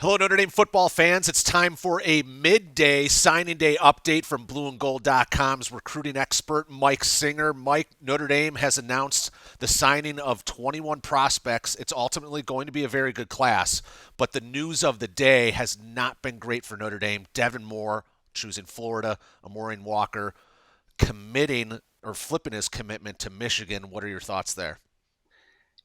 Hello, Notre Dame football fans. It's time for a midday signing day update from blueandgold.com's recruiting expert, Mike Singer. Mike, Notre Dame has announced the signing of 21 prospects. It's ultimately going to be a very good class, but the news of the day has not been great for Notre Dame. Devin Moore choosing Florida, Amorian Walker committing or flipping his commitment to Michigan. What are your thoughts there?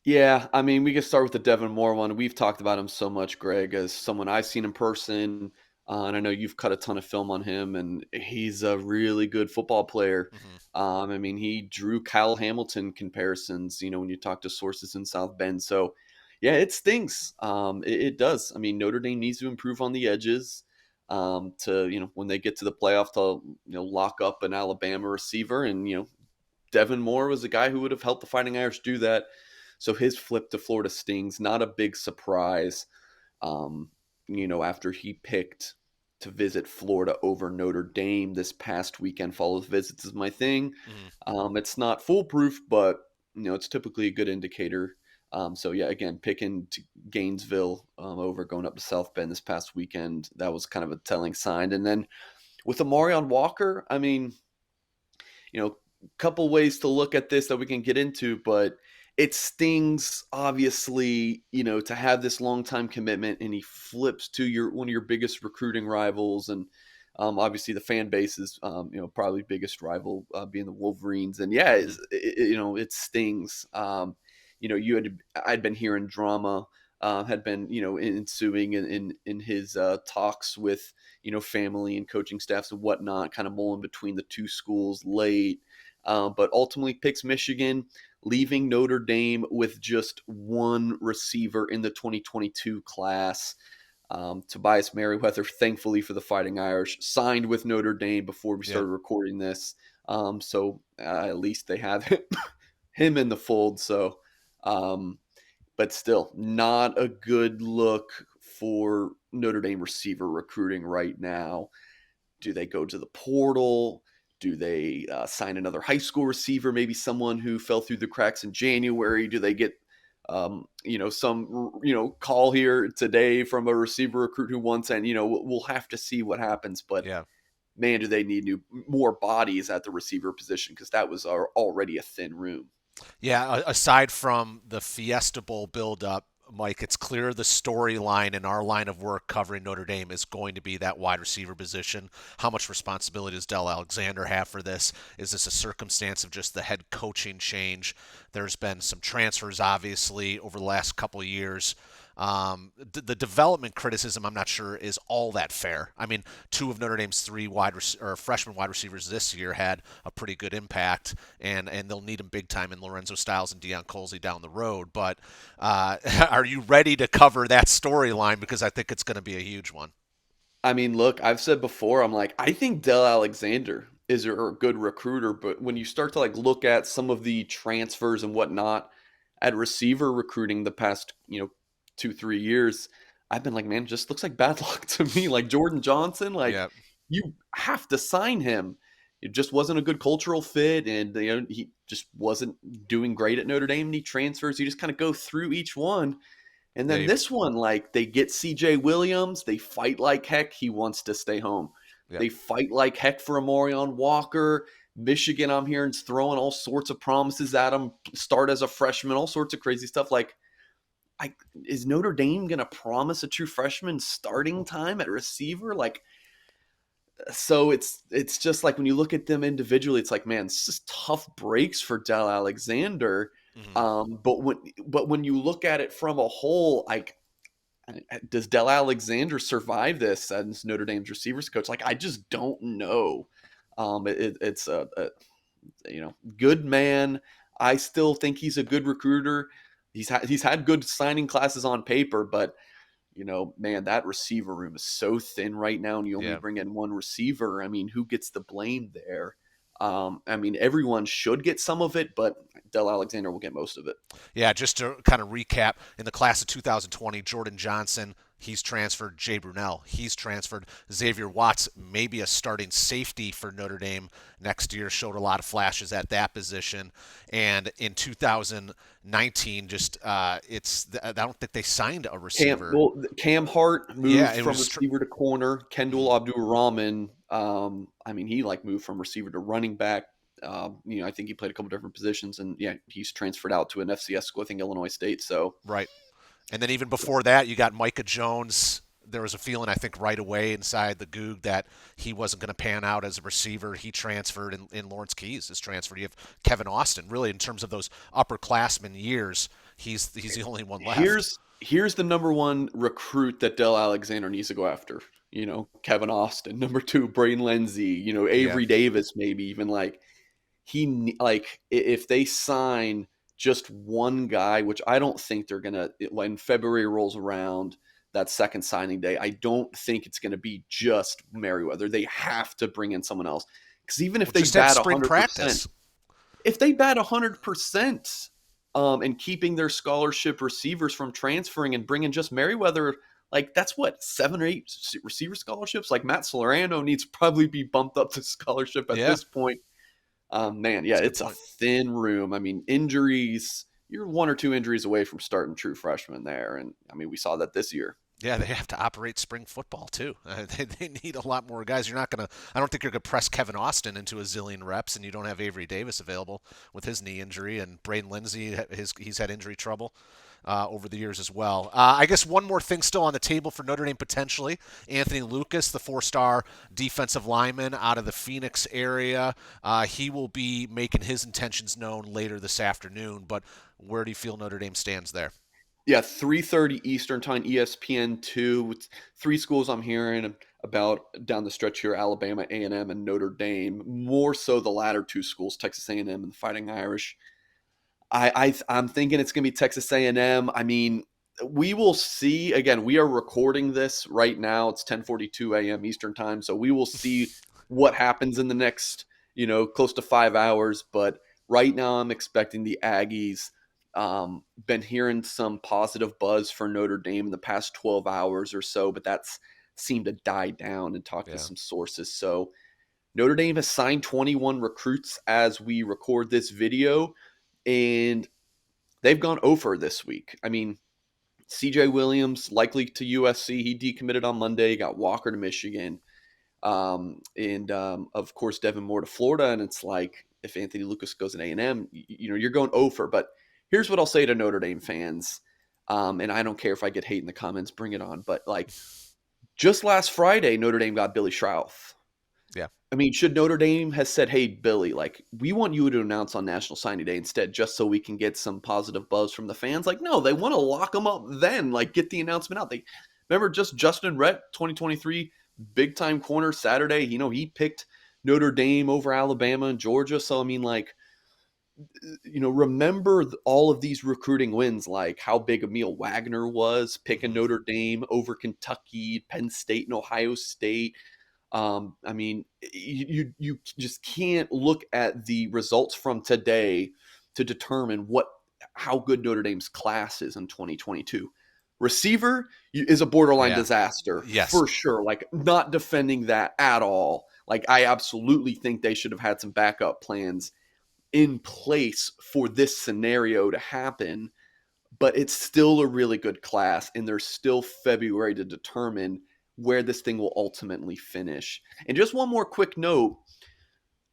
Yeah, I mean, we can start with the Devin Moore one. We've talked about him so much, Greg, as someone I've seen in person, and I know you've cut a ton of film on him, and he's a really good football player. Mm-hmm. I mean, he drew Kyle Hamilton comparisons, when you talk to sources in South Bend. So, yeah, it stinks. It does. I mean, Notre Dame needs to improve on the edges when they get to the playoff to, lock up an Alabama receiver. And, Devin Moore was a guy who would have helped the Fighting Irish do that. So his flip to Florida stings. Not a big surprise, after he picked to visit Florida over Notre Dame this past weekend. Follow the visits is my thing. Mm-hmm. It's not foolproof, but it's typically a good indicator. So yeah, again, picking to Gainesville over going up to South Bend this past weekend, that was kind of a telling sign. And then with Amarion Walker, I mean, couple ways to look at this that we can get into, but it stings obviously, to have this long time commitment and he flips to your one of your biggest recruiting rivals and obviously the fan base is probably biggest rival being the Wolverines and yeah, Mm-hmm. it stings. I'd been hearing drama had been ensuing in his talks with family and coaching staffs and whatnot, kind of mulling between the two schools late, but ultimately picks Michigan, leaving Notre Dame with just one receiver in the 2022 class. Tobias Merriweather, thankfully for the Fighting Irish, signed with Notre Dame before we Yeah. started recording this. So at least they have him in the fold. Um, but still, not a good look for Notre Dame receiver recruiting right now. Do they go to the portal? Do they sign another high school receiver? Maybe someone who fell through the cracks in January. Do they get some call here today from a receiver recruit who wants? And we'll have to see what happens. But Yeah. man, do they need more bodies at the receiver position because that was already a thin room. Yeah, aside from the Fiesta Bowl buildup, Mike, it's clear the storyline in our line of work covering Notre Dame is going to be that wide receiver position. How much responsibility does Del Alexander have for this? Is this a circumstance of just the head coaching change? There's been some transfers, obviously, over the last couple of years. The development criticism, I'm not sure, is all that fair. I mean, two of Notre Dame's three or freshman wide receivers this year had a pretty good impact, and they'll need them big time in Lorenzo Styles and Deion Colsey down the road. But are you ready to cover that storyline? Because I think it's going to be a huge one. I mean, look, I've said before, I'm like, I think Dell Alexander is a good recruiter, but when you start to look at some of the transfers and whatnot at receiver recruiting the past, 2, 3 years, I've been like, man, it just looks like bad luck to me. Like Jordan Johnson, like Yeah, you have to sign him. It just wasn't a good cultural fit, and he just wasn't doing great at Notre Dame. And he transfers. You just kind of go through each one, and then yeah, this one, like they get CJ Williams, they fight like heck. He wants to stay home. yeah. They fight like heck for Amorion Walker. Michigan, I'm hearing, is throwing all sorts of promises at him. Start as a freshman, all sorts of crazy stuff. Is Notre Dame going to promise a true freshman starting time at receiver? So it's just like when you look at them individually, it's like, man, it's just tough breaks for Dell Alexander. Hmm. But when you look at it from a whole, like does Dell Alexander survive this as Notre Dame's receivers coach? Like, I just don't know. It's a good man. I still think he's a good recruiter. He's had good signing classes on paper, but man, that receiver room is so thin right now, and you only Yeah. bring in one receiver. I mean, who gets the blame there? I mean, everyone should get some of it, but Dell Alexander will get most of it. Yeah, just to kind of recap, in the class of 2020, Jordan Johnson, He's transferred. Jay Brunell, he's transferred. Xavier Watts, maybe a starting safety for Notre Dame next year, showed a lot of flashes at that position. And in 2019, I don't think they signed a receiver. Cam Hart Yeah, moved it from was. receiver to corner. Kendall Abdul Rahman, I mean, he like moved from receiver to running back. I think he played a couple different positions, and yeah, he's transferred out to an FCS school, I think Illinois State. So Right. And then even before that, you got Micah Jones. There was a feeling, I think, right away inside the Goog that he wasn't going to pan out as a receiver. He transferred, and Lawrence Keys is transferred. You have Kevin Austin. Really, in terms of those upperclassmen years, he's the only one left. here's the number one recruit that Dell Alexander needs to go after. Kevin Austin. Number two, Braden Lenzy. Yeah, Avery Davis, maybe even like if they sign just one guy, which I don't think they're gonna. When February rolls around, that second signing day, I don't think it's gonna be just Merriweather. They have to bring in someone else because even if we'll they just have bat spring 100%, practice. if they bat 100%, and keeping their scholarship receivers from transferring and bringing just Merriweather, like that's what 7 or 8 receiver scholarships. Like Matt Salerno needs to probably be bumped up to scholarship at Yeah, this point. Man, yeah, that's a good it's a point. thin room. I mean, injuries, you're 1 or 2 injuries away from starting true freshmen there. And I mean, we saw that this year. Yeah, they have to operate spring football too. They need a lot more guys. You're not gonna. I don't think you're gonna press Kevin Austin into a zillion reps, and you don't have Avery Davis available with his knee injury, and Braden Lindsey, he's had injury trouble over the years as well. I guess one more thing still on the table for Notre Dame potentially. Anthony Lucas, the four-star defensive lineman out of the Phoenix area, he will be making his intentions known later this afternoon. But where do you feel Notre Dame stands there? Yeah, 3:30 Eastern time, ESPN2. It's three schools I'm hearing about down the stretch here: Alabama, A&M, and Notre Dame. More so the latter two schools, Texas A&M and the Fighting Irish. I'm thinking it's going to be Texas A&M. I mean, we will see. Again, we are recording this right now. It's 10:42 a.m. Eastern time, so we will see what happens in the next, close to 5 hours. But right now, I'm expecting the Aggies. Been hearing some positive buzz for Notre Dame in the past 12 hours or so, but that's seemed to die down and talk to Yeah. some sources. So Notre Dame has signed 21 recruits as we record this video, and they've gone over this week. I mean, CJ Williams likely to USC. He decommitted on Monday, got Walker to Michigan. And of course, Devin Moore to Florida. And it's like, if Anthony Lucas goes in A&M, you're going over. But here's what I'll say to Notre Dame fans. And I don't care if I get hate in the comments, bring it on. But like just last Friday, Notre Dame got Billy Schrauth. Yeah. I mean, should Notre Dame has said, "Hey, Billy, like we want you to announce on National Signing Day instead, just so we can get some positive buzz from the fans." Like, no, they want to lock them up then, like get the announcement out. They remember just Justin Rhett, 2023 big time corner Saturday. He picked Notre Dame over Alabama and Georgia. So I mean, like, remember all of these recruiting wins, like how big Emil Wagner was picking Hmm. Notre Dame over Kentucky, Penn State, and Ohio State. I mean, you just can't look at the results from today to determine how good Notre Dame's class is in 2022. Receiver is a borderline Yeah. disaster Yes. for sure. Like, not defending that at all. Like, I absolutely think they should have had some backup plans in place for this scenario to happen, but it's still a really good class, and there's still February to determine where this thing will ultimately finish. And just one more quick note.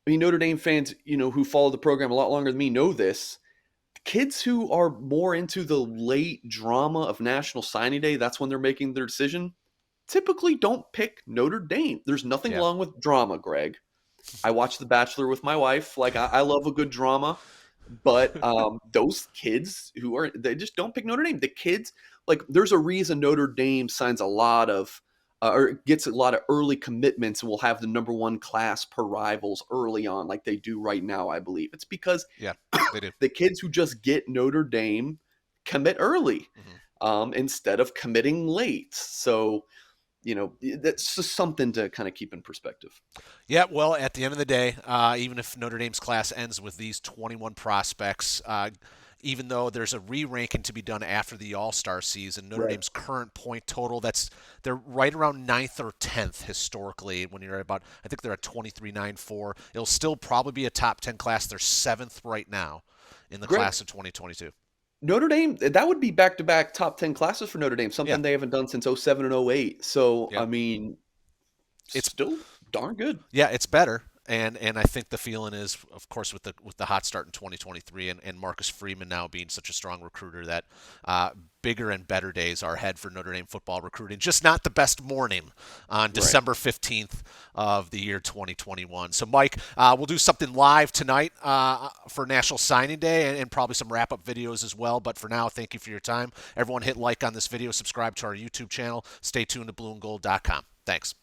I mean, Notre Dame fans, who follow the program a lot longer than me know this. Kids who are more into the late drama of National Signing Day, that's when they're making their decision, typically don't pick Notre Dame. There's nothing Yeah. wrong with drama, Greg. I watch The Bachelor with my wife. Like, I love a good drama. But those kids they just don't pick Notre Dame. The kids, like, there's a reason Notre Dame signs a lot of or gets a lot of early commitments and will have the number one class per rivals early on, like they do right now, I believe. It's because Yeah. They do. the kids who just get Notre Dame commit early, Hmm. instead of committing late. So, that's just something to kind of keep in perspective. Yeah, well, at the end of the day, even if Notre Dame's class ends with these 21 prospects, even though there's a re-ranking to be done after the All-Star season. Notre Right. Dame's current point total, they're right around ninth or 10th historically when you're about, I think they're at 23.94. It'll still probably be a top 10 class. They're 7th right now in the Great. class of 2022. Notre Dame, that would be back to back top 10 classes for Notre Dame, Yeah. something they haven't done since '07 and '08. So, Yeah. I mean, It's still darn good. Yeah, it's better. And I think the feeling is, of course, with the hot start in 2023 and Marcus Freeman now being such a strong recruiter, that bigger and better days are ahead for Notre Dame football recruiting. Just not the best morning on Right. December 15th of the year 2021. So, Mike, we'll do something live tonight for National Signing Day and probably some wrap up videos as well. But for now, thank you for your time. Everyone, hit like on this video, subscribe to our YouTube channel. Stay tuned to blueandgold.com. Thanks.